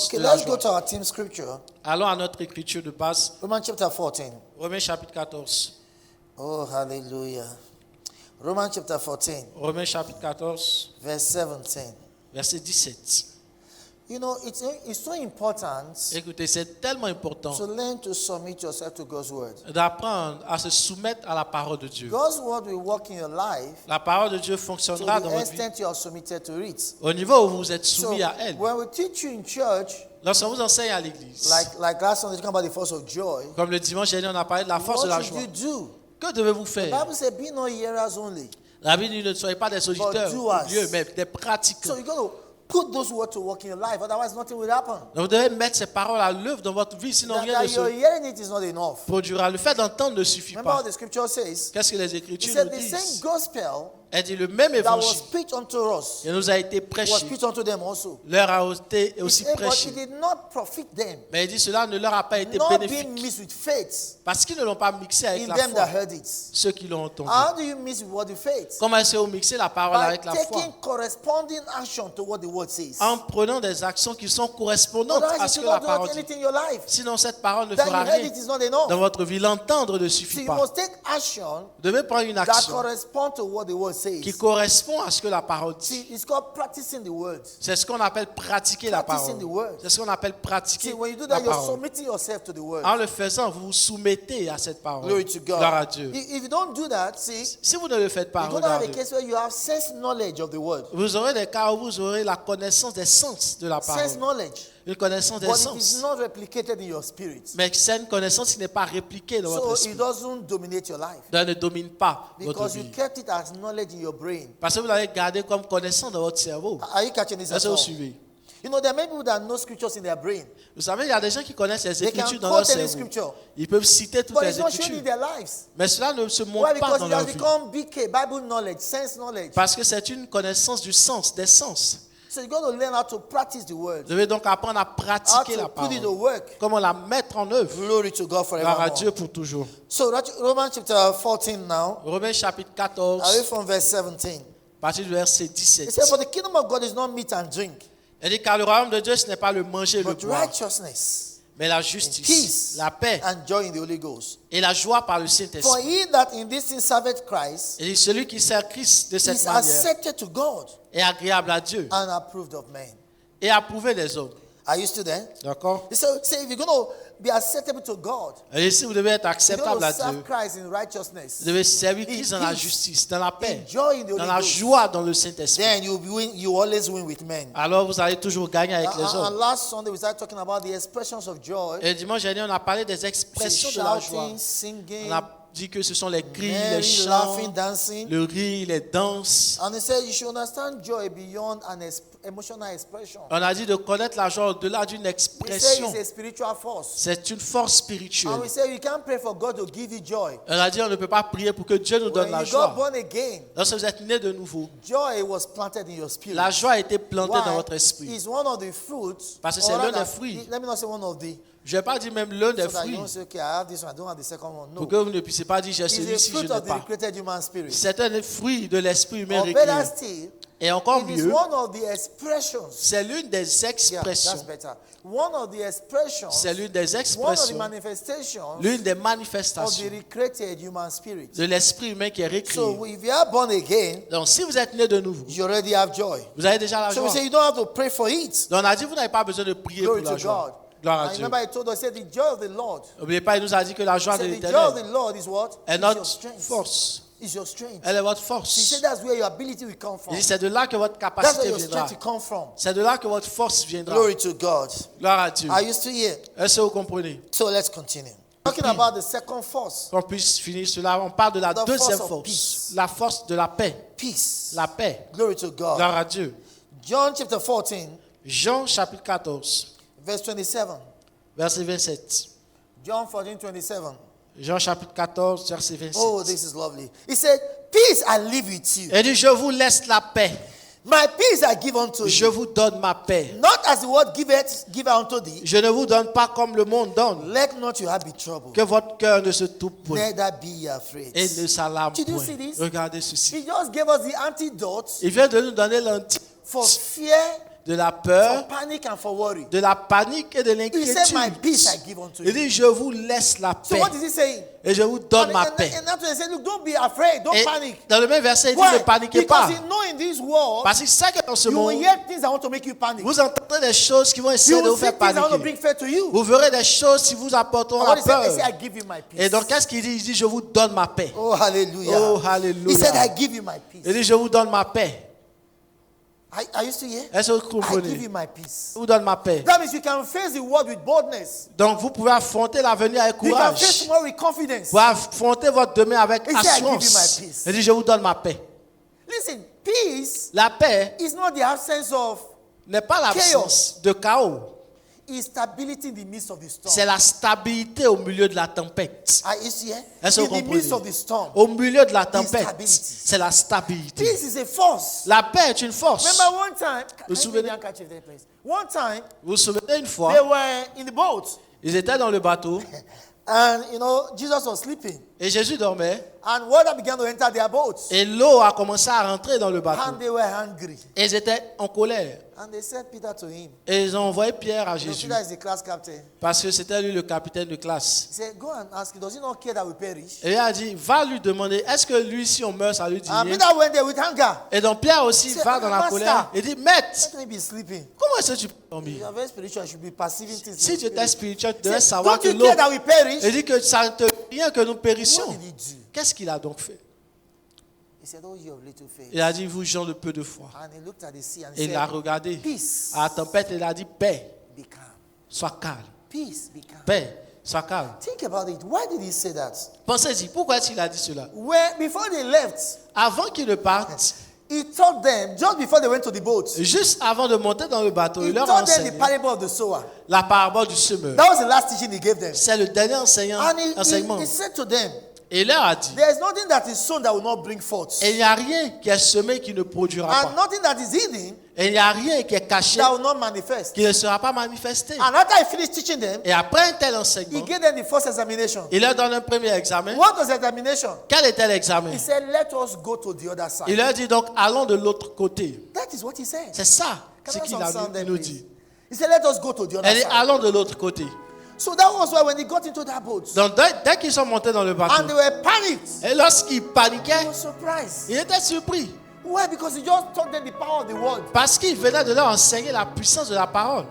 Okay, de la let's go joie. to our team scripture. Allons à notre écriture de base, Romans chapter 14. Romains chapitre 14. Oh, hallelujah. Romans chapter 14, Romains chapitre 14, verse 17. verset 17. You know, it's so important Écoutez, c'est tellement important to learn to submit yourself to God's word. d'apprendre à se soumettre à la parole de Dieu. God's word will work in your life La parole de Dieu to fonctionnera dans the votre vie extent you are submitted to it. au niveau où vous êtes So, soumis à elle. when we teach you in church, Lorsqu'on vous enseigne à l'église, like last Sunday, talking about the force of joy, comme le dimanche dernier, on a parlé de la force de la what joie. should you do? Que devez-vous The faire? Bible says, be not hearers only. La Bible dit ne soyez pas des auditeurs, doers. Dieu, mais des pratiquants. So you got to put those words to work in your life, otherwise nothing will happen. Donc vous devez mettre ces paroles à l'œuvre dans votre vie, sinon rien That ne you're se hearing it is not enough. produira. Le fait d'entendre ne suffit Remember what pas. the scripture says? Qu'est-ce que les It Écritures said nous the same disent? gospel Elle dit le même that was évangile preached unto us qui nous a été was prêché, preached unto them also. leur a été It aussi said, but it prêché. did not profit them, Mais il dit cela ne leur a pas été not being bénéfique mixed with faith parce qu'ils ne l'ont pas mixé avec in la them that foi, heard it. ceux qui l'ont entendu. How do you mix with what the faith? Comment est-ce que vous mixez la parole By avec la foi? taking corresponding action to what the word says. En prenant des actions qui sont correspondantes à Otherwise, ce you que la don't do parole dit. anything in your life. Sinon, cette parole ne That you fera heard rien it is not enough. dans votre vie. L'entendre ne So suffit you pas. must take action Vous devez prendre une that action correspond to what the word says. qui correspond à ce que la parole dit. See, it's called practicing the word. C'est ce qu'on appelle pratiquer la Practicing parole. the word. C'est ce qu'on appelle pratiquer See, when you do la that, you're parole. submitting yourself to the word. En le faisant, vous vous soumettez à cette parole. Glory to God. Gloire à Dieu. If you don't do that, see, Si vous ne le faites pas, you're going to have a regardez, case where you have sense knowledge of the word. vous aurez des cas où vous aurez la connaissance des sens de la Sense parole. knowledge. Une connaissance des But it is sens. not replicated in your spirit. Mais c'est une connaissance qui n'est pas répliquée dans votre So esprit. it doesn't dominate your life. Elle ne domine pas votre Because you vie. kept it as knowledge in your brain. Parce que vous l'avez gardé comme connaissance dans votre cerveau. Are you catching this Est-ce at que vous all? suivez? You know, there are many people that know scriptures in their brain. Vous savez, il y a des gens qui connaissent les They can Écritures dans leur quote any cerveau. scripture. Ils peuvent citer toutes But les it's not showing in Écritures. their lives. Mais cela ne se Why? montre pas Because dans it leur has vie. become BK, Bible knowledge, sense knowledge. Parce que c'est une connaissance du sens, des sens. So you got to learn how to practice the word. Vous devez donc apprendre à How pratiquer to la put it to parole. work. Comment la mettre en œuvre. Glory to God Gloire à Dieu forevermore. pour toujours. So Romans chapter 14 now, Romains chapitre I read 14, from verse 17. à partir du verset It 17. says, for the kingdom of God is not meat and drink, Il dit car le royaume de Dieu, ce n'est pas le manger et le but boire, righteousness, mais la and justice, peace, la paix and joy in the Holy Ghost. et la joie par le For Saint-Esprit. he that in this thing serveth Christ Il dit celui qui sert Christ de cette is manière accepted to God est agréable à Dieu and approved of men. et approuvé des hommes. Are you still there? D'accord? So say if you're going to be acceptable to God, Et si vous devez être you're acceptable going à to serve Dieu, Christ in righteousness, vous devez servir in Christ dans la peace, justice, dans la paix, in joy in the dans Holy la Ghost, joie dans le Saint-Esprit. then you always win with men. Alors vous allez toujours gagner avec les And hommes. last Sunday we started talking about the expressions of joy. Et dimanche dernier, on a parlé des expressions de la joie. Shouting, singing, On a dit que ce sont les cris, les merry, chants, laughing, dancing. le rire, les danses. And he said you should understand joy beyond an emotional expression. On a dit de connaître la joie au-delà d'une We say expression. it's a spiritual force. C'est une force And spirituelle. we say you can't pray for God to give you joy. On a dit on ne peut pas prier pour que Dieu nous donne When la you got joie. born again, Lorsque vous êtes né de nouveau, joy was planted in your spirit. la joie a été plantée dans Why? votre esprit. It's one of the fruits. Parce que c'est or l'un des rather, fruits. Let me not say one of the. Je ne vais pas dire même l'un des So that you fruits, don't say, okay, I have this one, I don't have the second one. No. pour que vous ne puissiez pas dire j'ai It's a celui-ci, je fruit n'ai of the pas. created human spirit. C'est un fruit de l'esprit humain Or better récréé. still, Et encore it is mieux, one of the expressions. c'est l'une des Yeah, that's expressions. better. One of the expressions. C'est l'une des One of the expressions, manifestations l'une des of the manifestations recreated human spirit. de l'esprit humain qui est So récréé. if you are born again, Donc si vous êtes né de nouveau, you already have joy. vous avez déjà la So we joie. say you don't have to pray for it. Donc on a dit vous n'avez pas besoin de prier pour Glory la to joie. God. Gloire à And Dieu. remember, he told us, he said, the joy of the Lord. N'oubliez pas, il nous a dit que la joie He de said, the joy of the l'Éternel Lord is what? est Is your notre strength. force. Is your strength. Elle est votre He force. said that's where your ability will come from. Il dit, c'est de là que votre That's capacité where your viendra. strength will come from. C'est de là que votre force viendra. Glory to God. Gloire à Dieu. Are you still here? Est-ce que vous comprenez? So let's continue. Talking about the second force. Qu'on puisse finir cela. On parle de la The deuxième force of force. peace. La force de la paix. Peace. La paix. Glory to God. Gloire à Dieu. John chapter 14, Jean chapitre 14, verse 27. verset 27. John 14, 27. Jean chapitre 14, verset 27. Oh, this is lovely. He said, peace I leave with you. Il dit, je vous laisse la paix. My peace I give unto Je you. vous donne ma paix. Not as the world give unto thee. Je ne vous donne pas comme le monde donne. Let not your heart be troubled. Que votre cœur ne se trouble point Neither be ye afraid. et ne s'alarme Did you point. see this? Regardez ceci. He just gave us the antidote Il vient de nous donner l'antidote for fear de la for peur, panic and for worry. de la panique et de He said, my peace I l'inquiétude. give unto Il you. dit, je vous laisse la So paix what is he saying? et je vous donne ma paix. And that's why he said, look, don't be afraid, don't Et panic. dans le même verset, il dit, Why? ne paniquez Because pas. you know in this world, Parce qu'il sait que dans ce you will monde, hear things that want to make you panic. vous entendrez des choses qui vont You essayer de will vous see faire things that want to bring paniquer. fear to you. Vous verrez des choses qui vous apporteront What la he said, he peur. said, I give you my peace. Et donc, qu'est-ce qu'il dit? Il dit, je vous donne ma paix. Oh, hallelujah. Oh, He hallelujah. said, I give you my peace. Il dit, je vous donne ma paix. Are you still here? Est-ce que vous I give comprenez? you my peace. Je vous donne ma paix. That means you can face the world with boldness. Donc, vous pouvez affronter l'avenir avec You can face courage. tomorrow with confidence. Vous affronter votre demain avec He said, I give you my assurance. peace. Il dit, je vous donne ma paix. Listen, peace La paix is not the absence of, n'est pas l'absence de chaos. it's stability in the midst of the storm. C'est la stabilité au milieu de la tempête. Are you still here? Est-ce que vous In the midst of comprenez? the storm. Au milieu de la tempête, stability. c'est la stabilité. Peace is a force. La paix est une force. Remember one time, Vous vous souvenez? One time, Vous vous souvenez une fois, they were in the boat, ils étaient dans le bateau and Jesus was sleeping, et Jésus dormait and water began to enter their boats, et l'eau a commencé à rentrer dans le bateau. and they were hungry. Et ils étaient en colère. And they sent Peter to him. Et ils ont envoyé Pierre à You know, Jésus Peter is the class captain. parce que c'était lui le capitaine de classe. He said, go and ask him, does he not care that we perish? Et il a dit, va lui demander, est-ce que lui, si on meurt, ça lui dit And rien? Peter went there with hunger. Et donc Pierre aussi C'est va dans la master. colère et dit, maître, Let me be sleeping. comment est-ce que tu peux You dormir? are very spiritual. You should be perceiving things. in Si the tu étais spirit. spirituel, tu He devais said, savoir don't que you l'eau... care that we perish? Il dit que ça ne te rien que nous périssions. What did he do? Qu'est-ce qu'il a donc fait? He said, oh, you have little faith. Il a dit, vous gens de peu de foi. And he looked at the sea and Et il a said, regardé peace, à la tempête et il a dit, paix, be calm. sois calme. Peace, be calm. Paix, sois calme. Think about it. Why did he say that? Pensez-y, pourquoi est-ce qu'il a dit cela? Before they left, Avant qu'il ne parte, he taught them, just before they went to the boat, juste avant de monter dans le bateau, he il leur taught them the enseigne parable of the sower. la parabole du semeur. That was the last teaching he gave them. C'est le dernier And enseignement. he said to them, Et il leur a dit, there is nothing that is sown that will not bring forth. et il n'y a rien qui est semé qui ne produira And pas. nothing that is hidden Et il n'y a rien qui est caché that will not manifest. qui ne sera pas manifesté. And after he finished teaching them, Et après un tel he enseignement, gave them the first examination. il leur donne un premier examen. What was the examination? Quel était l'examen? He said, let us go to the other Il side. leur dit donc, allons de l'autre côté. That is what he said. C'est ça Can ce I have qu'il some a sound there, nous please? dit. He said, let us go to the other Elle dit, side. allons de l'autre côté. So that was why when they got into that boat, Donc dès qu'ils sont montés dans le bateau, and they were panicked, et lorsqu'ils they paniquaient, were surprised. ils étaient surpris. Why? Because he just taught them the power of the word. Parce qu'il venait de leur enseigner la puissance de la parole.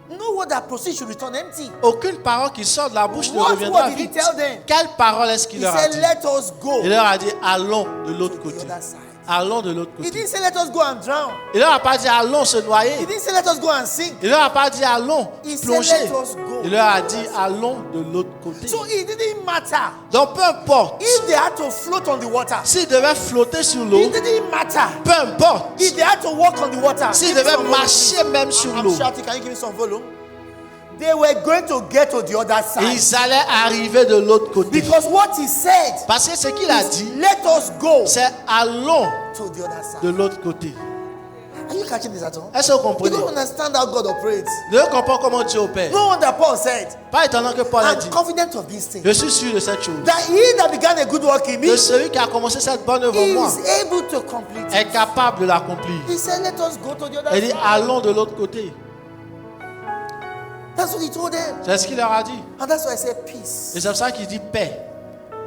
No word that proceeds should return empty. Aucune parole qui sort de la bouche ne What reviendra word did he vide. tell them? Quelle parole est-ce qu'il He leur a said, dit? let us go Il leur a dit, allons de l'autre to côté. the other side. Allons de l'autre He côté. didn't say, let us go and drown. Il leur a pas dit, allons se He noyer. didn't say, let us go and sink. Il leur a pas dit, allons He said, plonger. let us go. Il leur a dit, allons de l'autre côté. So it didn't matter Donc peu importe, if they had to float on the water. s'ils devaient flotter sur l'eau, It didn't matter peu importe, if they had to walk on the water. s'ils Give me devaient some volume, marcher même sur please. l'eau, I'm shouting. Can you give me some volume? They were going to get to the other side. ils allaient arriver de l'autre côté. Because what he said, Parce que ce qu'il a dit, let us go c'est allons to the other side. de l'autre côté. Are you catching this at all? Est-ce que vous You comprenez? don't understand how God operates. Ne comprenez comment Dieu opère. No wonder Paul said, Pas étonnant que Paul a dit, I'm confident of this thing. je suis sûr de cette chose. That he that began a good work in me Que celui qui a commencé cette bonne œuvre en moi is able to complete it. est capable de l'accomplir. He said, let us go to the other Il dit, side. allons de l'autre côté. That's what he told them. C'est ce qu'il leur a dit. And that's why I said peace. Et c'est pour ça qu'il dit paix.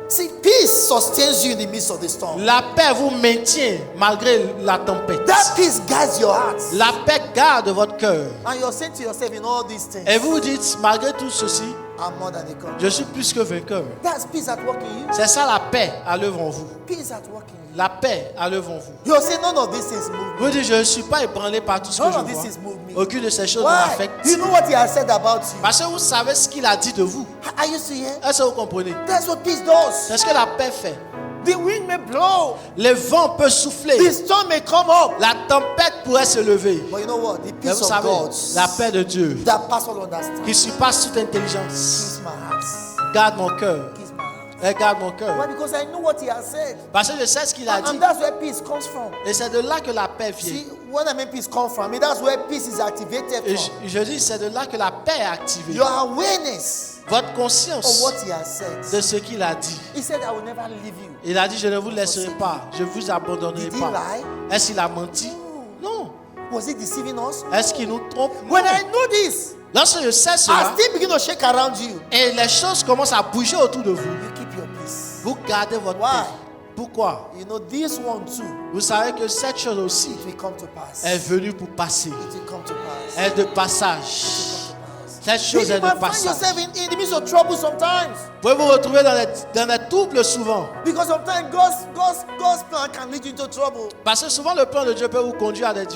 See, peace sustains you in the midst of the storm. La paix vous maintient malgré la tempête. That peace guides your heart. La paix garde votre cœur. And you're saying to yourself in all these things, Et vous vous dites, malgré tout ceci, I'm more than a conqueror. je suis plus que vainqueur. That's peace at work in you. C'est ça la paix à l'œuvre en vous. Peace at work in you. La paix à l'œuvre en vous. You're saying none of these things move me. Vous dites, je ne suis pas ébranlé par tout ce que None je of these vois. things move me. Aucune de ces choses ne Why? m'affecte. You know what he has said about you. Parce que vous savez ce qu'il a dit de vous. Are you still here? Est-ce que vous comprenez? That's what peace does. C'est ce que la paix fait. The wind may blow. Les vents peuvent souffler. The storm may come up. La tempête pourrait se lever. But you know what? The Mais peace vous of savez, God la paix de Dieu, that passes all understanding. qui surpasse toute intelligence, Keeps my heart. garde mon cœur. Keeps my heart. Elle garde mon cœur. Why? Because I know what he has said. Parce que je sais ce qu'il a dit. And that's where peace comes from. Et c'est de là que la paix vient. See, when I mean peace comes from, I mean that's where peace is activated Et from. je dis, c'est de là que la paix est activée. Your awareness Votre of conscience what he has said. de ce qu'il a dit. He said, I will never leave you. Il a dit, je ne vous laisserai pas. Je ne vous abandonnerai Did he pas. lie? Est-ce qu'il a menti? Non. Was he deceiving us? Est-ce qu'il nous trompe? Non. When I know this, Lorsque je sais I cela, still begin to shake around you. et les choses commencent à bouger autour de vous, You keep your peace. vous gardez votre Why? paix. Pourquoi? You know, this one too, Vous savez que cette chose aussi it will come to pass. est venue pour passer. It will come to pass. Est de passage. Cette chose You est might de find passage. yourself in the midst of trouble sometimes. Vous pouvez vous retrouver dans les troubles souvent. Because sometimes God's plan can lead you into trouble. Parce que souvent le plan de Dieu peut vous conduire à des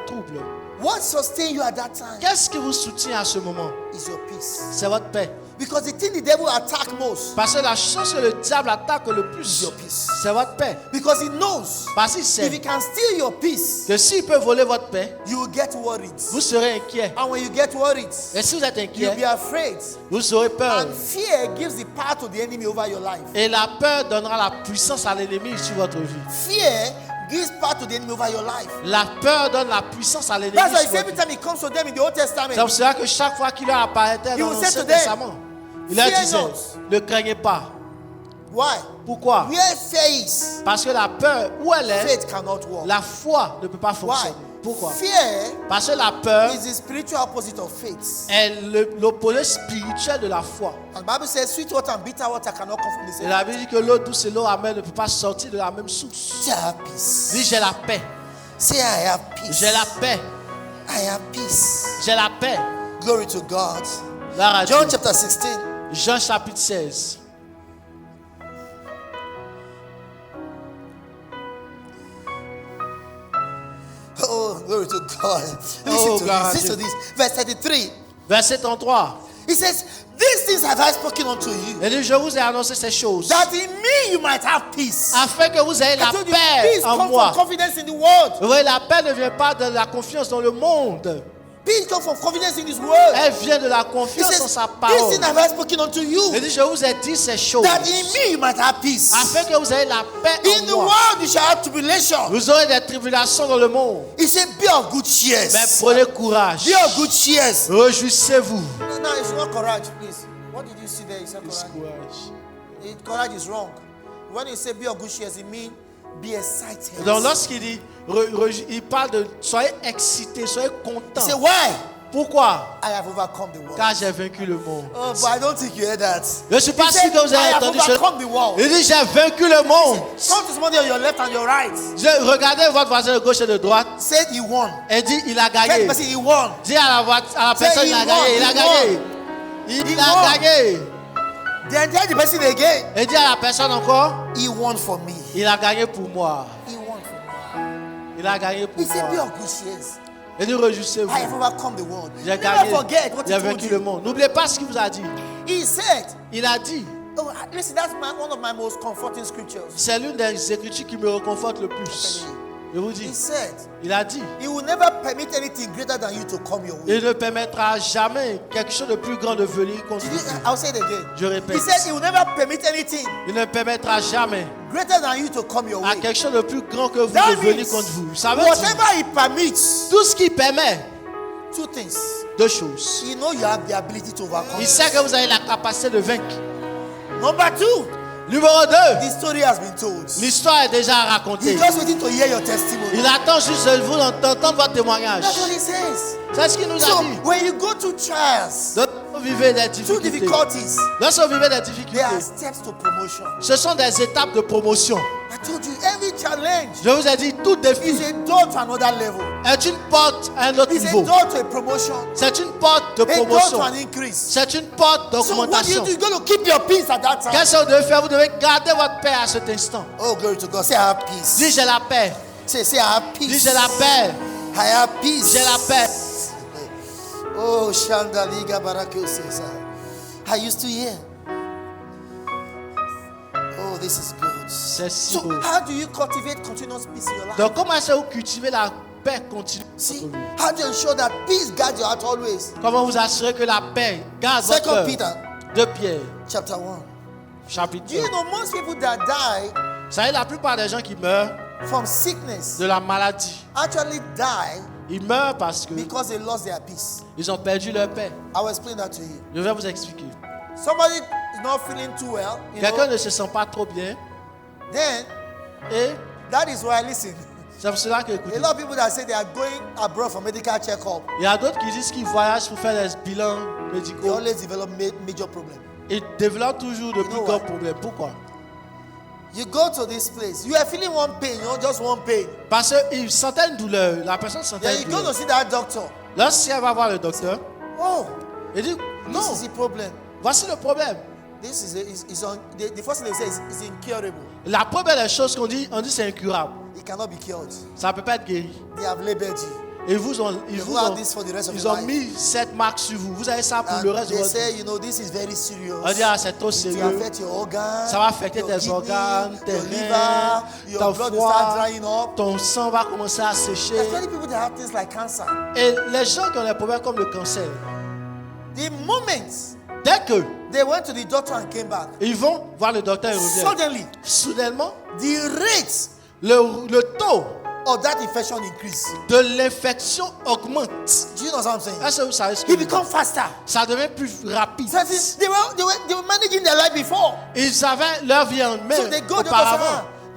troubles. What sustains you at that time Qu'est-ce qui vous soutient à ce moment? is your peace. C'est votre paix. Because the thing the devil attack most Parce que la chose que le diable attaque le is plus, your peace. c'est votre paix. Because he knows Parce qu'il if sait he can steal your peace, que s'il peut voler votre paix, you will get worried. vous serez inquiet. And when you get worried, Et si vous êtes you'll be inquiet, afraid. vous aurez peur. And fear gives the power to the enemy over your life. Et la peur donnera la puissance à l'ennemi sur votre vie. Fear gives power to the enemy over your life. La peur donne la puissance à l'ennemi That's why sur votre every vie. time he comes to them in the Old Testament, C'est pour cela que chaque fois qu'il leur apparaissait He dans will say l'Ancien to them, Testament, il leur "Fear disait, not." ne craignez pas. why? Pourquoi? Where faith is, Parce que la peur, où elle est, faith cannot walk. la foi ne peut pas Why? fonctionner. Pourquoi? Fear Parce que la peur is the spiritual opposite of faith. est l'opposé spirituel de la foi. And the Bible says sweet water and bitter water cannot come from the Et same. la Bible dit que l'eau douce et l'eau amère ne peuvent pas sortir de la même source. Say I have peace. Dis j'ai la paix. Say I have peace. J'ai la paix. I have peace. J'ai la paix. Glory to God. Gloire à John Dieu. chapter 16. Jean chapitre 16. Oh, glory to God. Oh, Listen to God. this. Listen to this. Verse 33. Verset 33. He says, these things have I spoken unto you, Il dit, je vous ai annoncé ces choses that in me you might have peace. afin que vous ayez I la told you, paix peace en comes moi. from confidence in the world. Vous voyez, la paix ne vient pas de la confiance dans le monde. Peace comes from confidence in His word. Elle vient de la He confiance en says, sa these parole. things have I spoken unto Il you, dit, je vous ai dit ces choses that in me you might have peace. afin que vous ayez la paix In en the moi. world you shall have tribulation. Vous aurez des tribulations dans le monde. He said, be of good cheer. Mais prenez courage. Be of good cheer. Réjouissez-vous. No, it's not courage, please. What did you see there? It's not It's courage. courage. Courage is wrong. When you say be of good cheer, it means be excited. Donc lorsqu'il dit, il parle de soyez excités, soyez contents. Say why? Pourquoi? I have overcome the world. Car j'ai vaincu le monde. Oh, but I don't think you heard that. Je ne suis pas He sûr said, que vous I avez have entendu overcome the cela. world. Il dit j'ai vaincu le monde. Count to somebody on your left and your right. Regardez votre voisin de gauche et de droite. Said he won. Et dit il a Tell the gagné. person he won. Dis à la personne Say il a he gagné. won, Il a he gagné. He Il a won. gagné. Then tell the person again. Et dis à la personne encore He won for me. il a gagné pour moi. He won for me. Il a gagné pour He said, be moi. of good cheer. Et dit réjouissez-vous. I have overcome the world. J'ai Never gagné. forget what he J'ai told vaincu le you. monde. N'oubliez pas ce qu'il vous a dit. He said, Il a dit. oh, listen, that's one of my most comforting scriptures. C'est l'une des écritures qui me réconforte le plus. Je vous dis. He said, Il a dit. he will never permit anything greater than you to come your way. Il ne permettra jamais quelque chose de plus grand de venir contre Did you- vous. I'll say it again. Je répète. He said he will never permit anything Il ne permettra jamais greater than you to come your à way. quelque chose de plus grand que vous That de venir means contre vous. Ça veut dire whatever he permits, tout ce qui permet two things. deux choses. You know you have the ability to overcome. Il sait que vous avez la capacité de vaincre. Number two, Numéro 2, the story has been told. l'histoire est déjà racontée. He's just waiting to hear your testimony. Il attend juste de vous d'entendre votre témoignage. That's what he says. C'est ce qu'il nous a So dit. when you go through trials, Lorsque vous vivez des through difficultés, difficulties, lorsque vous vivez des there are difficultés, steps to promotion. ce sont des étapes de promotion. I told you, every challenge Je vous ai dit, tout défi is a door to another level. est une porte à un autre It's a niveau. door to a promotion, C'est une porte de a door to promotion. an increase. C'est une porte So what do you d'augmentation. do? You're going to keep your peace at that time. Qu'est-ce que vous devez faire? Vous devez garder votre paix à cet instant. Oh, glory to God. Say, I have peace. Dis j'ai la paix. Say, I have peace. Dis j'ai la paix. I have peace. J'ai la paix. Oh, Shandaliga Barakio says, I used to hear. Oh, this is good. C'est si So, beau. how do you cultivate continuous peace in your life? Donc comment est-ce que vous cultivez la paix continue dans See, votre vie? how do you ensure that peace guards your heart always? Comment vous assurer que la paix garde votre Second cœur? Peter, 2 Pierre, chapter 1. chapitre Do 1. you know most people that die Vous savez, la plupart des gens qui meurent from sickness de la maladie, actually die ils meurent parce qu'ils because they lost their peace? ont perdu leur paix. I will explain that to you. Je vais vous expliquer. Somebody is not feeling too well, Quelqu'un ne se sent pas trop bien then et that is why, listen, C'est pour cela que, A écoutez, lot of people that say they are going abroad for medical check-up, il y a d'autres qui disent qu'ils voyagent pour faire des bilans they médicaux. always develop major problems. Ils développent toujours de You plus know grands why? problèmes. Pourquoi? You go to this place, you are feeling one pain, just one pain. Parce qu'il sentait une douleur. La personne sentait Then une you go to douleur. see that doctor. Lorsqu'elle va voir le docteur, Oh, il dit, non, this is the problem. voici le problème. This the first thing they say is incurable. La première des choses qu'on dit, on dit c'est incurable. It cannot be cured. Ça ne peut pas être guéri. They have labeled you. Et ils vous ont this for the rest of ils your ont life. mis cette marque sur vous. Vous avez ça pour And le reste de they votre vie. say, you know, this is very serious. On dit, ah, c'est trop It will sérieux. affect your organs. Ça va affecter your tes kidney, organes, tes your reins, liver, your ton blood will start foie, drying up. ton sang va commencer à sécher. There's many people that have things like cancer. Et les gens qui ont des problèmes comme le cancer, The moment dès que they went to the doctor and came back, ils vont voir le docteur et reviennent, suddenly soudainement, the rate le taux of that infection increased. de l'infection augmente. Do you know what I'm saying? Est-ce que vous savez ce que It je veux dire? becomes faster. Ça devient plus rapide. So they were managing their life before. Ils avaient leur vie en main So they go to the auparavant.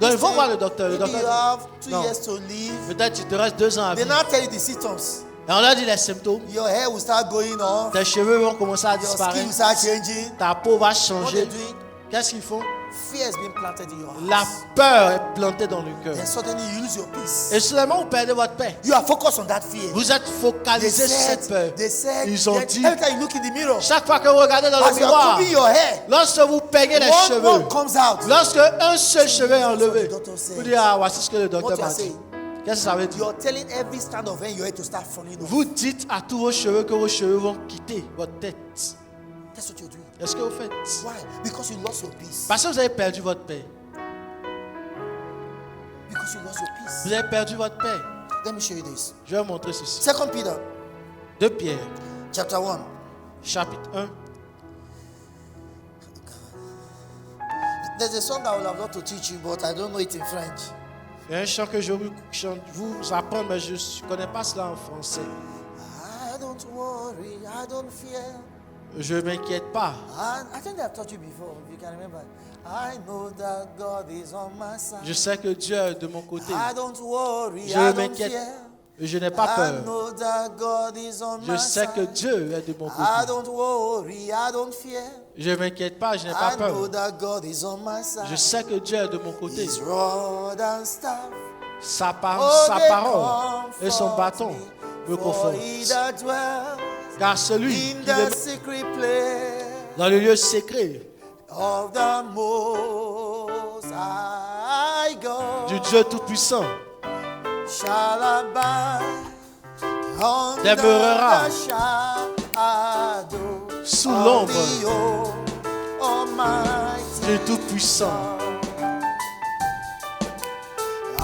doctor. Donc ils vont voir le docteur. Le Maybe you docteur have 2 Non. years to live. peut-être tu te restes 2 ans à They vivre. now tell you the symptoms. Et on leur dit les symptômes. Your hair will start going off. Tes cheveux vont commencer à Your skin disparaître. will start changing. Ta peau va What changer. they're doing, Qu'est-ce qu'ils font? fear has been planted in your La heart. peur est plantée dans le cœur. Then suddenly you lose your peace. Et soudainement, vous perdez votre paix. You are focused on that fear. Vous êtes focalisé sur cette peur. they said, Ils ont that dit, every time you look in the mirror, chaque fois que vous regardez dans le as you are miroir, combing your hair, lorsque vous peignez les one cheveux, comes out. lorsque un seul cheveu est enlevé, the doctor says. vous dites, ah, voici ce que le docteur What you m'a are dit. saying? Qu'est-ce que ça veut dire? You're telling every strand of hair in your head to start falling off. Vous dites à tous vos cheveux que vos cheveux vont quitter votre tête. That's what you're doing. Est-ce que vous faites? Why? Because you lost your peace. Parce que vous avez perdu votre paix. Because you lost your peace. Vous avez perdu votre paix. Let me show you this. Je vais vous montrer ceci. 2 Peter 2 Pierre, chapter 1. chapitre 1. There's a song I would have loved to teach you, but I don't know it in French. Il y a un chant que je veux vous apprendre, mais je ne connais pas cela en français. I don't worry, I don't fear. Je ne m'inquiète pas. I think I've taught you before, if you can remember. I know that God is on my side. Je sais que Dieu est de mon côté. I don't worry, Je I don't m'inquiète. fear. Je n'ai pas I peur. know that God is on Je my sais que side. Dieu est de mon I côté. don't worry, I don't fear. Je ne m'inquiète pas, je n'ai pas I know peur. that God is on my side. Je sais que Dieu est de mon côté. His rod and staff, Sa oh, they parole et son comfort bâton me For confortent. he that dwells Car celui in qui the demeure secret place dans le lieu secret of the Most High God du Dieu Tout-Puissant shall abide under demeurera the shadow sous of l'ombre the Almighty. du Tout-Puissant.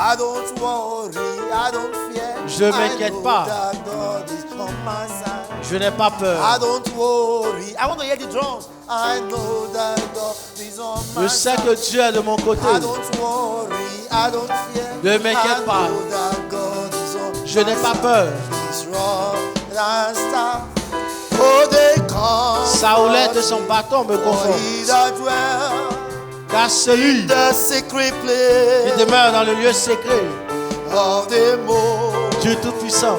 I don't worry, I don't fear. Je m'inquiète I know pas. that God is on my side. Je n'ai pas I peur. don't worry. I want to hear the drums. I know that God is on my Je sais side. que Dieu est de mon côté. I don't worry. I don't fear. Ne m'inquiète I pas. know that God is on Je n'ai my pas side. peur. His rod and staff, oh, they come. Sa houlette et son bâton me For confortent. he that dwells Car celui in the secret qui place demeure dans le lieu secret of the Most du Tout-Puissant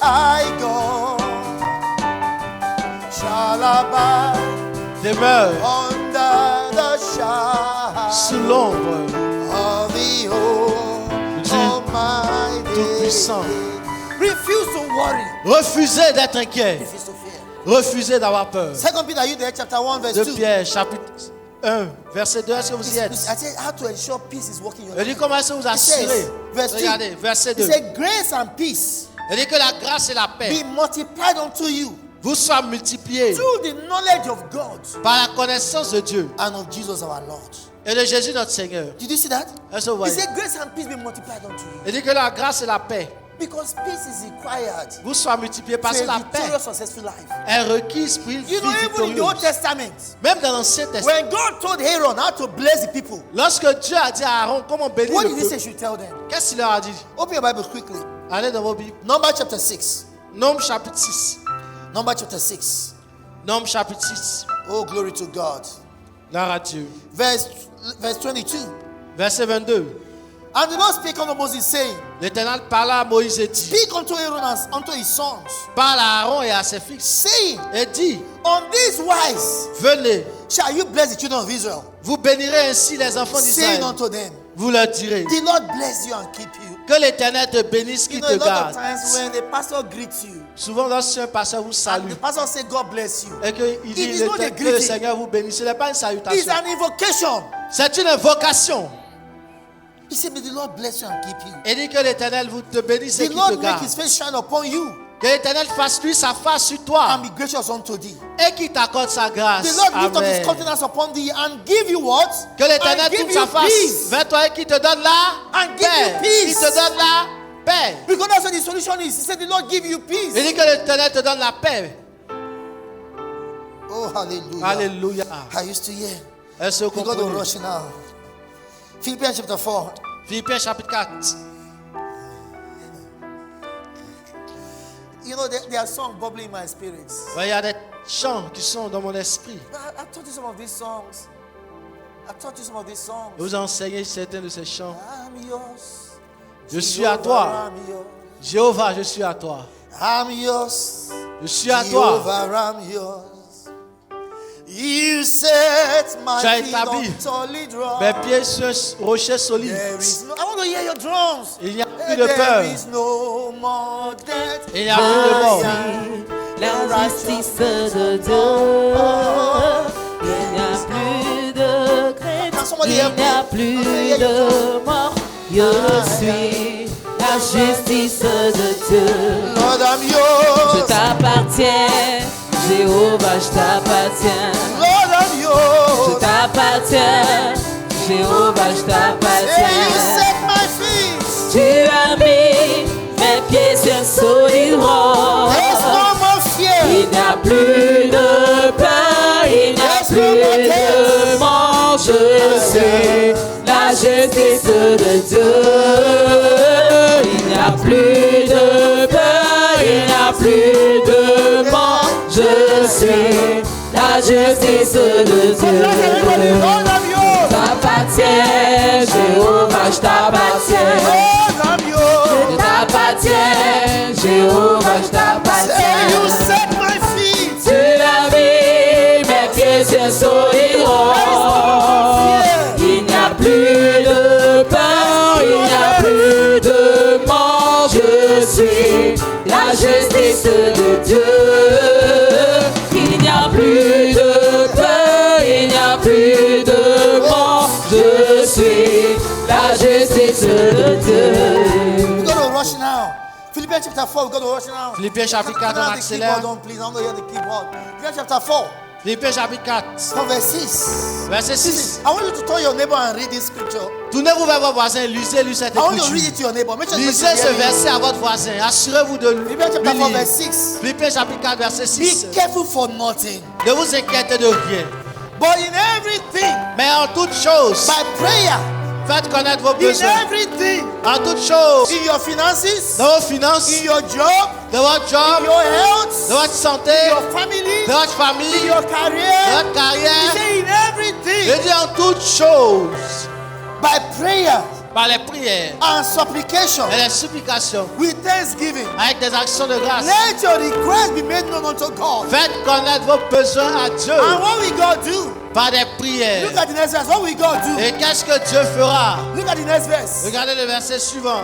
High God shall abide demeure under the shadow sous l'ombre of the Almighty. Tout-Puissant. Refuse to worry. Refusez d'être inquiet. Refuse to fear. Refusez d'avoir peur. 2 Peter, are you there? Chapter 1, verse 2 2. Pierre, chapitre 1, verset 2. Est-ce que vous y I êtes? said how to ensure peace is working in your Il dit life. comment est-ce que vous It says, assurez? verse 2. Regardez, verset It 2. said, grace and peace Il dit que la grâce et la paix be multiplied unto you vous soient multipliées through the knowledge of God par la connaissance de Dieu and of Jesus our Lord. et de Jésus notre Seigneur. Did you see that? Est-ce que vous He voyez? said, grace and peace be multiplied unto you. Il dit que la grâce et la paix Because peace is required vous soient multipliées parce to que a la paix victorious, successful life. est requise pour une vie You know, even in the Old victorieuse. Testament, Même dans l'Ancien Testament, when God told Aaron how to bless the people, lorsque Dieu a dit à Aaron comment bénir what le did he say peuple, should tell them? qu'est-ce qu'il leur a dit? Open your Bible quickly. Allez dans vos Bibles. Number chapter 6. Nombre chapitre 6. Number chapter 6. Nombre chapitre 6. Oh, glory to God. Gloire à Dieu. Verse 22. Verset 22. And the Lord spake unto Moses, saying, L'Éternel parla à Moïse et dit, Speak unto Aaron and unto his sons, parle à Aaron et à ses fils, saying, et dit, On this wise venez, shall you bless the children of Israel, vous bénirez ainsi les enfants saying d'Israël. unto them, Vous leur direz, The Lord bless you and keep you. que l'Éternel te bénisse, You qu'il know, te a lot garde. of times when the pastor greets you, Souvent, lorsqu'un pasteur vous and salue, the pastor say, God bless you, et qu'il It dit is not a que le greeting. Seigneur vous bénisse, ce n'est pas une it's salutation. an invocation. C'est une invocation. He said, May the Lord bless you and keep you. Et dit que l'Éternel vous te bénisse et The qu'il Lord te make garde. his face shine upon you Que l'Éternel fasse lui sa face sur toi and be gracious unto thee. et qu'il t'accorde sa grâce. The Lord lift up his Amen. countenance upon thee and give you what? Que l'Éternel And give tourne you sa face peace. vers toi et qu'il te donne la And give paix. you peace. Qu'il te donne la paix. Because that's what the solution is. He said, The Lord give you Il peace. dit que l'Éternel te donne la paix. Oh, hallelujah. Alléluia. I used to hear. Est-ce que vous We're going to comprenez? rush now. Philippians chapter 4. Philippiens chapitre 4. You know, there are songs bubbling in my spirit. Il y a des chants qui sont dans mon esprit. I taught you some of these songs. I taught you some of these songs. Je vous enseigne certains de ces chants. I'm yours. Je suis à toi. I'm yours. Jéhovah, je suis à toi. I'm yours. Je suis à toi. Jehovah, I'm yours. You set my Tu as feet établi on solid rock. Mes pieds sur un rocher solide. There is no, I want to hear your drums. Il n'y a plus de peur. There is no more death. Il n'y a plus de mort. La justice de Dieu, il n'y a plus de crainte, il n'y a plus de mort. Je suis la justice de Dieu. Lord, I'm Je yours. t'appartiens, Jéhovah, je t'appartiens. Lord, I'm Je yours. t'appartiens, Jéhovah, je Hey, you t'appartiens. set my feet. Tu as mis mes pieds sur un solide roc. There's no more fear. Il n'y a plus de peur, il n'y a plus de mort. Je suis la justice de Dieu. Il n'y a plus de peur, il n'y a plus de mort. Je suis la justice de Dieu. Lord, I'm yours. T'appartiens, Jéhovah, je t'appartiens. Lord, I'm yours. Je t'appartiens, Jéhovah, je t'appartiens. Hey, you set my feet. Tu as mis mes pieds sur solide roc. Il n'y a plus de peur, il n'y a plus de mort. Je suis la justice de Dieu. Il n'y a plus de peur, il n'y a plus de mort. Je suis la justice de Dieu. We're going to rush now. Philippians chapter 4, we're going to rush now. Philippiens chapitre 4, Can I on have the keyboard accélère. on, please? I want to hear the keyboard. Philippians chapter 4, Philippiens chapitre 4, from verse 6. verset 6. I want you to turn your neighbor and read this scripture. Tournez-vous vers votre voisin, lisez-lui cette I want you to read écriture. it to your neighbor. Make sure you Lisez ce hear it. verset à votre voisin. Assurez-vous de lui Philippians chapter 4, lire. verse 6. Philippiens chapitre 4, verset Be 6. careful for nothing, Ne vous inquiétez de rien. but in everything, Mais en toutes choses, by prayer, faites connaître vos in besoins. everything, En toutes choses, in your finances, dans vos finances, in your job, de votre in job, your health, de votre santé, in your family, de votre in famille, your de career. votre He carrière. said in everything, Je dis en toutes choses, by prayer par les prières and supplication, et les supplications, with thanksgiving, avec des actions de grâce. let your request be made known unto God. Faites connaître vos besoins à Dieu And what will God do? par des prières. Look at the next verse. What will God do? Et qu'est-ce que Dieu fera? Look at the next verse. Regardez le verset suivant.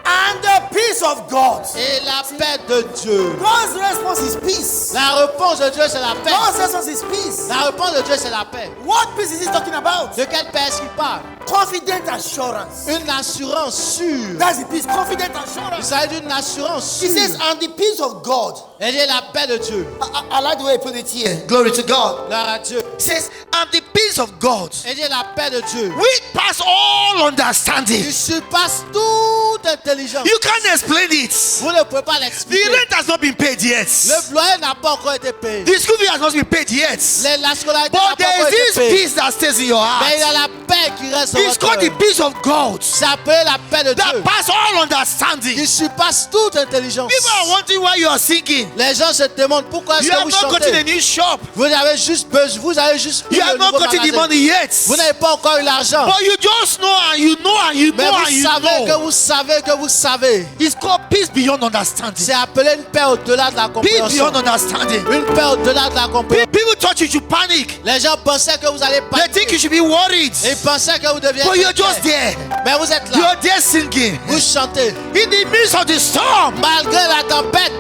And the peace of God. Et la paix de Dieu. God's response is peace. La réponse de Dieu, c'est la paix. God's response is peace. La réponse de Dieu, c'est la paix. What peace is he talking about? De quelle paix est-ce qu'il parle? Confident assurance. Une assurance sûre. That's the peace. Confident Il assurance. s'agit d'une assurance He says, sûre. and the peace of God. Elle est la paix de Dieu. I like the way he put it here. Glory to God. Gloire à Dieu. He says, and the peace of God, Elle est la paix de Dieu. which pass all understanding. Il surpasse toute intelligence. You can't explain it. Vous ne pouvez pas The l'expliquer. rent has not been paid yet. Le loyer n'a pas encore été payé. The school fee has not been paid yet. La scolarité n'a But pas there encore is été this payée. peace that stays in your Mais il y heart. a la paix qui reste dans It's votre called the cœur. peace of God C'est appelé la paix de that Dieu. pass all understanding. Qui surpasse toute intelligence. People are wondering why you are singing. Les gens se demandent pourquoi est-ce You que have vous not gotten a chantez. new shop. Vous avez juste besoin, vous avez juste You une have le not nouveau gotten the magasin. money yet. Vous n'avez pas encore eu l'argent. But you just know and you know and you Mais know vous and you savez que know. vous savez que vous savez. It's called peace beyond understanding. C'est appelé une paix au-delà de la Peace compréhension. beyond understanding. Une paix au-delà de la compréhension. People thought you should panic. Les gens pensaient que vous allez They think paniquer. you should be worried. Ils pensaient que vous deviez But you're être just inquiet. there. Mais vous êtes là. You're there singing. Vous chantez. In the midst of the storm, Malgré la tempête,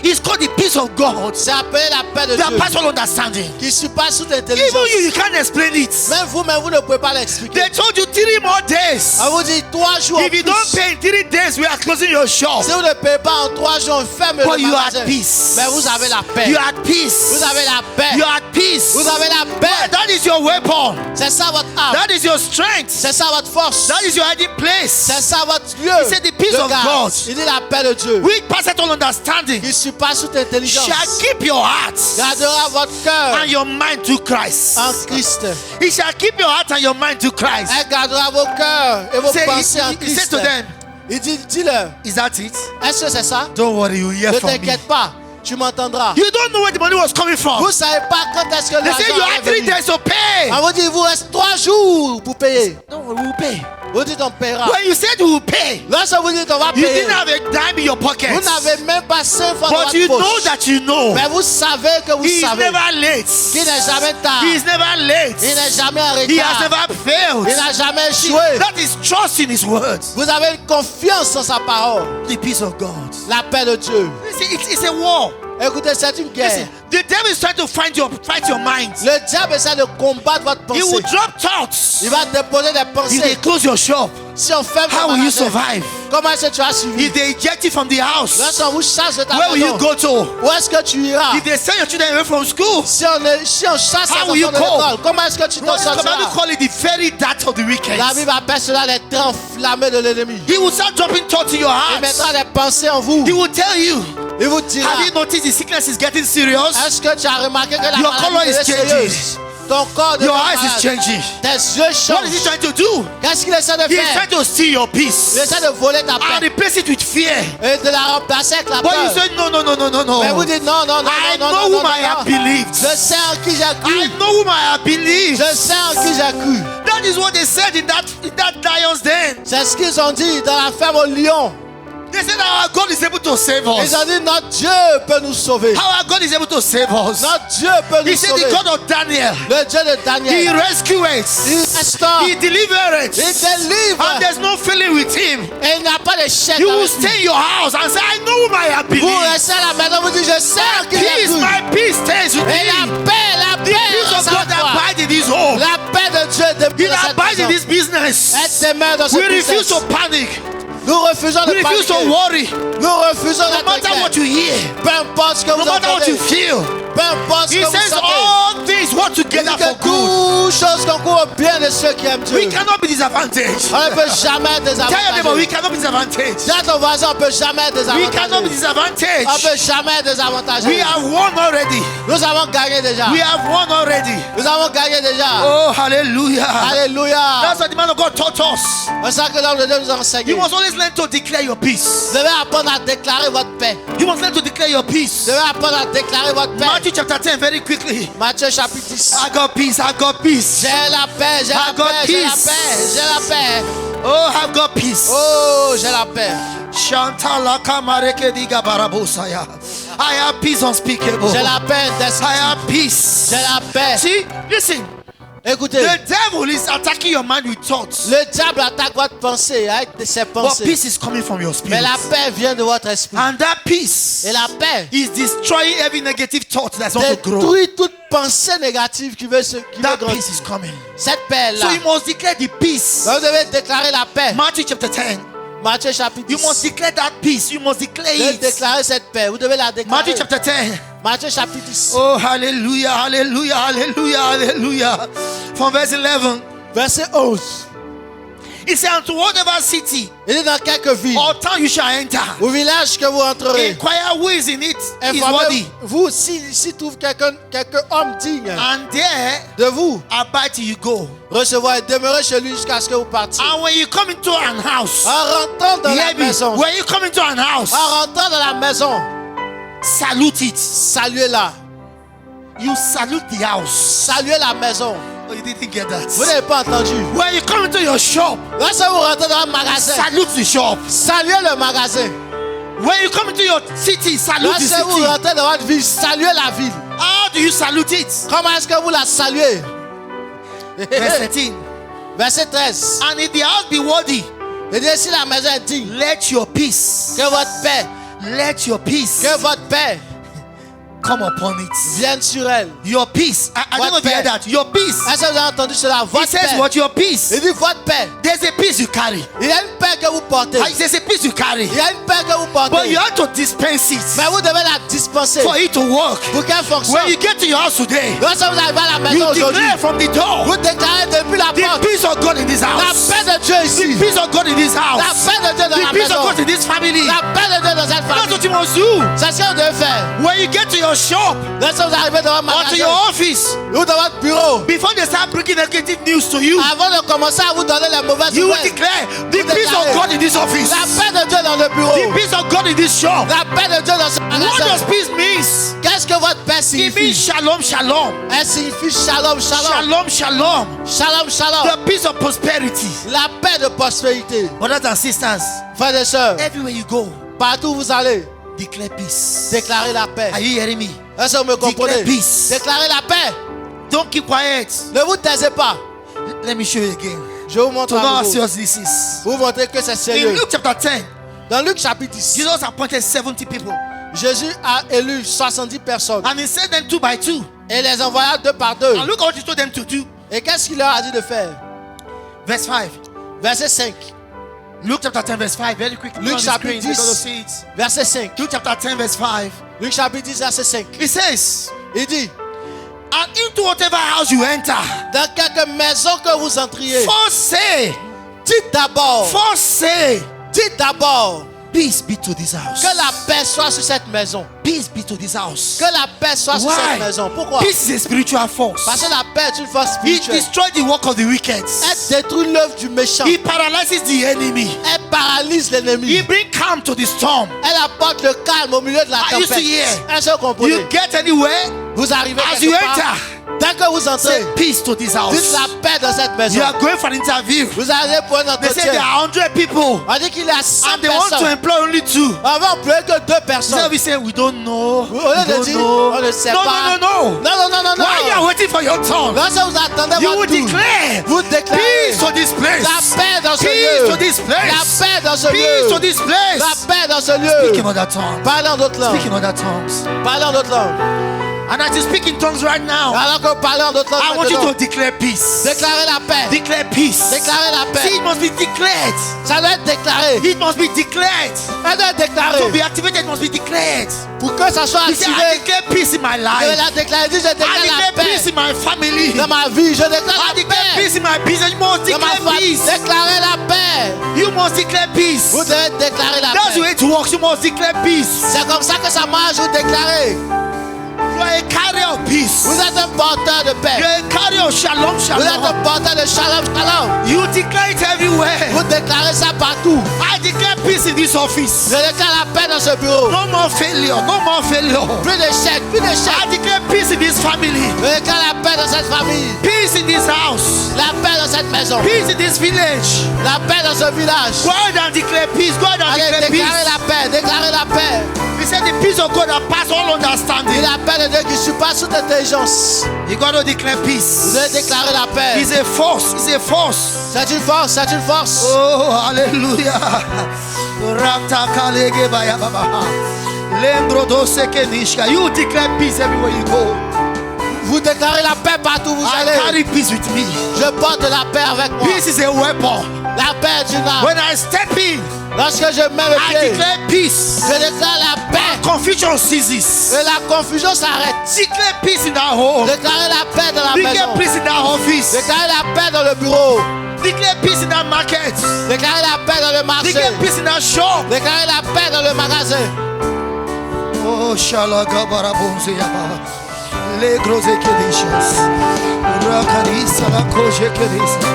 it's called the peace of God c'est appelé la paix de that Dieu. passes all understanding. Qui surpasse toute Even intelligence. you can't explain it. Même vous ne pouvez pas l'expliquer. They told you 3 more days. On vous dit 3 jours. If you don't pay in 3 days, we are closing your shop. Si vous ne payez pas en 3 jours, on ferme But le you are magasin. at peace. Mais vous avez la paix. You are at peace. Vous avez la paix. You are at peace. Vous avez la paix. That is your weapon. C'est ça votre arme. That is your strength. C'est ça votre force. That is your hiding place. C'est ça votre lieu. He said the peace de of garde. God. Il dit la paix de Dieu. Which passeth all understanding Qui surpasse toute intelligence. shall keep your heart Gardera votre cœur and your mind to Christ. en Christ. He shall keep your heart and your mind to Christ. Elle gardera vos cœurs et vos Say, pensées en he Christ. said to them, Il dit, dis-leur, is that it? est-ce que c'est ça? Don't worry, you hear Ne from me. t'inquiète pas, tu m'entendras. You don't know where the money was coming from. Vous ne savez pas quand est-ce que They say you l'argent have est 3 venu. days to pay. On vous dit, il vous reste 3 jours pour payer. Don't worry, we'll pay. Vous dites, on paiera. When you said you will pay, Lorsque vous dites, on va you payer, didn't have a dime in your pocket. vous n'avez même pas 5 francs dans But you votre know poche. that you know. Mais vous savez que vous He is savez never late. qu'il n'est jamais tard. He is never late. Il n'est jamais en He has retard. never failed. Il n'a jamais échoué. That is trust in His words. Vous avez une confiance en sa parole. The peace of God. La paix de Dieu. It's a war. Écoutez, c'est une guerre. Listen, the devil is trying to fight your mind. Le diable essaie de combattre votre He will pensée. drop thoughts. Il va déposer des If they pensées. close your shop, Si on ferme how ton will you magasin, survive? comment est-ce que tu vas survivre? If they eject you from the house, Lorsqu'on vous chasse de ta where will you maison, go to? où est-ce que tu iras? If they send your children away from school, Si on chasse How les will you enfants de cope? l'école, comment est-ce que tu t'en the Bible sortiras? call it the very dart of the wicked. La Bible appelle cela les traits enflammés de l'ennemi. He will start dropping thoughts in your Il heart. mettra des pensées en vous. He will tell you, Il vous dira, have you noticed the sickness is getting serious? est-ce que tu as remarqué que la Your color maladie is est changing. sérieuse? Ton corps Your devient eyes is malade. changing. Tes yeux What is he changent. trying to do? Qu'est-ce qu'il essaie de He is faire? trying to steal your peace Il essaie de voler ta and paix replace it with fear. et de la remplacer avec la But you peur. say, no, no, no, no, no, no. Mais vous dites non, non, non, I non, know non, whom non, I have non. believed. Je sais en qui j'ai I cru. know whom I have believed. Je sais en qui j'ai cru. That is what they said in that lion's den. C'est ce qu'ils ont dit dans la ferme au lion. They said our God is able to save Ils us. ont dit notre Dieu peut nous sauver. Our God is able to save us. Notre Dieu peut He nous said sauver. the God of Daniel. Le Dieu de He Daniel. rescued. Il restaure. He delivered. Il délivre. And there's no failing with him. Et il n'y a pas d'échec You will avec lui. stay in your house and say, I know whom I have Vous believed. restez à la maison, vous dites je sais en qui j'ai Peace, cru. my peace stays with Et la me. paix, The peace of God toi. abides in this home. La paix de Dieu He demeure dans abides cette in maison. this business. Elle demeure dans We cette refuse business. to panic. Nous refusons We de refuse to paniquer. worry. Nous refusons No d'être matter what inquiets. you hear, Peu importe ce que no vous matter what you entendez. feel. Peu importe ce He que vous says sentez. all things work Il together dit for que good. toutes choses concourent au bien de ceux qui aiment We Dieu. cannot be disadvantaged. On ne peut jamais être Tell your neighbor, we désavantagé. cannot be disadvantaged. Dis à ton voisin, on ne peut jamais être We cannot be désavantagé. On disadvantaged. ne peut jamais être désavantagé. We have won already. Nous avons gagné déjà. We have won already. Nous avons gagné déjà. Oh, hallelujah. Alléluia. That's what the man of God taught us. C'est ça que l'homme de Dieu nous a enseigné. You must always learn to declare your peace. Vous devez apprendre à déclarer votre paix. You must learn to declare your peace. Vous devez apprendre à déclarer votre paix. Matthew chapter 10, very quickly. Matthieu chapitre 10. I got peace, I got peace. J'ai la paix, j'ai la I got paix, j'ai la peace. paix, j'ai la paix. Oh, I've got peace. Oh, j'ai la paix. Shantala kamareke diga barabosaya. I have peace unspeakable. J'ai la paix I d'esprit. have peace. J'ai la paix. See, listen. Écoutez, The devil is attacking your mind with thoughts. le diable attaque votre pensée avec ses But pensées. peace is coming from your Mais spirit. la paix vient de votre esprit. And that peace Et la paix is destroying every negative thought that's want to grow. détruit toute pensée négative qui veut That grandir. peace is coming. Cette paix-là. So you must declare the peace. Vous devez déclarer la paix. Matthew chapter 10. Matthieu chapitre 10. You must declare that peace. You must declare Vous devez it. déclarer cette paix. Vous devez la déclarer. Matthew chapter 10. Matthieu chapitre 10. Oh, hallelujah, hallelujah, hallelujah, hallelujah. From verse 11. Verset 11. He said, unto whatever city Il est dans quelques villes. or town you shall enter, Au village que vous entrerez. inquire who is in it is worthy. Informez-vous si trouve quelqu'un homme digne And there de vous. abide till you go. Recevoir et demeurer chez lui jusqu'à ce que vous partiez. And when you come into an house, En rentrant dans la hear me, maison. when you come into an house, En rentrant dans la maison. salute it. Saluez-la. You salute the house. Saluez la maison. Oh, you didn't get that. Vous n'avez pas entendu. When you come into your shop, Lorsque vous rentrez dans un magasin, salute the shop. saluez le magasin. When you come into your city, salute the Lorsque vous city. rentrez dans votre ville, saluez la ville. How do you salute it? Comment est-ce que vous la saluez? Verse 13. Verset 13. And if the house be worthy, Et dit si la maison est digne, let your peace, que votre paix, let your peace que votre paix come upon it. vienne sur elle. Your peace. I don't know if you heard that. Your peace. Est-ce que vous avez entendu cela? He Votre says paix. what? Your peace. Il dit votre paix. There's a peace you carry. Il y a une paix que vous portez. There's a peace you carry. Il y a une paix que vous But portez. you have to dispense it Mais vous devez la dispenser for it to work. pour qu'elle fonctionne. When you get to your house today, Lorsque vous arrivez à la maison you aujourd'hui, declare from the door vous déclarez depuis la the porte peace of God in this la house. paix de Dieu The ici. peace of God in this La house. paix de Dieu dans The la peace of maison. God in this family. La paix de Dieu dans cette That's famille. what you must do. C'est ce que vous devez faire. When you get to your shop Lorsque vous arrivez dans votre or to your magasin office, ou dans votre bureau, before they start bringing negative news to you, avant de commencer à vous donner les mauvaises you will nouvelles, declare the Vous peace of déclarez. God in this office. la paix de Dieu dans le bureau, The peace of God in this shop. la paix de Dieu dans ce What magasin. does peace mean? Qu'est-ce que votre paix It means signifie? shalom, shalom. Elle signifie shalom, shalom. Shalom, shalom. Shalom, shalom. The peace of prosperity. La paix de prospérité. Brothers and sisters, Frères et sœurs, everywhere you go, partout où vous allez, declare peace. déclarez la paix. Are you hearing me? Est-ce que vous me comprenez? Declare peace. Déclarez la paix. Don't keep quiet. Ne vous taisez pas. Let me show you again. Je vous montre To know à how nouveau. serious this is. Vous montrez que c'est In sérieux. Luke chapter 10, Dans Luc chapitre 10, Jesus appointed 70 people Jésus a élu 70 personnes and he sent them 2 by 2. et les envoya 2 par 2. And look what he told them to do. Et qu'est-ce qu'il leur a dit de faire? Verse 5. Verset 5. Luke chapter 10, verse 5. Very quickly. Luke on the chapter screen, 10. you're gonna see it. Verset 5. Luke chapter 10, verse 5. Luc chapitre 10, verset 5. It says, Il dit, and into whatever house you enter, dans quelque maison que vous entriez, first say, dites d'abord, dites d'abord, peace be to this house. que la paix soit sur cette maison. Peace be to this house. Que la paix soit sur cette Why? maison. Pourquoi? Peace is a spiritual force. Parce que la paix est une force It spirituelle. destroys the work of the wicked. Elle détruit l'œuvre du méchant. It paralyzes the enemy. Elle paralyse l'ennemi. It brings calm to the storm. Elle apporte le calme au milieu de la Are you tempête. still here? Est-ce que vous comprenez? You get anywhere, Vous arrivez as you quelque part. enter, Dès que vous entrez, say peace to this dites house. la paix dans cette maison. You are going for an interview. Vous allez pour un They say there entretien. are 100 people On dit qu'il y a 100 and they want to personnes. employ only 2. On va employer que 2 So personnes. we say we don't know. Au lieu de dire, on ne sait No, pas. no. Non, non, non, non, non. While you are waiting for your turn, Lorsque vous attendez you votre will tour, declare vous déclarez peace to this place. la paix dans ce Peace lieu. to this La place. paix dans ce Peace to lieu. this La place. paix dans ce Speak in lieu. other tongues. Parlez en d'autres Speak in langues. other tongues. Parlez en d'autres langues. And as you speak in tongues right now, Alors que vous parlez en d'autres I langues want you to maintenant, declare peace. déclarez la paix. Declare peace. Déclarez la See, paix. it must be declared. Ça doit être déclaré. It must be declared. Elle doit être To déclarée. be activated, it must be declared. Pour que ça soit You say, I activé, declare peace in my je vais life. la déclarer. Dis, je I déclare declare la peace paix in my family. dans ma vie. Je déclare I la declare paix peace in my business. You must dans ma declare famille. peace. Déclarez la paix. You must declare peace. Vous devez déclarer la That's the paix. way it works. You must declare peace. C'est comme ça que ça marche. Vous déclarez. You are a carrier of peace. Vous êtes un porteur de You paix. are a carrier of shalom, Vous êtes shalom. un porteur de shalom, shalom. You declare it everywhere. Vous déclarez ça partout. I declare peace in this office. Je déclare la paix dans ce bureau. No more failure. No more failure. Plus d'échecs, plus I d'échecs. declare peace in this family. Je déclare la paix dans cette famille. Peace in this house. La paix dans cette maison. Peace in this village. La paix dans ce village. Go ahead and declare peace. Go ahead and Allez, declare déclarez peace. la paix. Déclarez la paix. He said the peace of God that passes all Et understanding. la paix de Dieu qui surpasse toute intelligence. You got to declare Vous peace. devez déclarer la paix. He's a force. He's a force. C'est une force, c'est une force. Oh, hallelujah. Ratakalege baya baba. Lembro dose kenishka. You declare peace everywhere you go. Vous déclarez la paix partout où vous I allez. carry peace with me. Je porte la paix avec moi. Peace is a weapon. La paix est une arme. When I step in, Lorsque je mets le I pied, declare peace. je déclare la paix. Confusion ceases. Et la confusion s'arrête. Declare peace in that home. Déclarez la paix dans la Declare maison. peace in that office. Déclarez la paix dans le bureau. Declare peace in that market. Déclarez la paix dans le marché. Declare peace in that shop. Déclarez la paix dans le magasin. Oh, shalagabarabonze yaba. Le grose kedishas. Rakarisa la koje kedisa.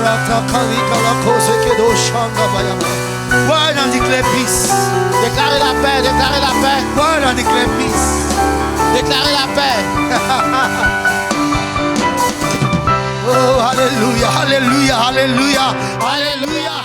Ratakalika la koje kedoshanga bayama. Why not declare peace? Déclarez la paix. Déclarez la paix. Why not declare peace? Déclarez la paix. Alléluia, Alléluia, Alléluia, Alléluia.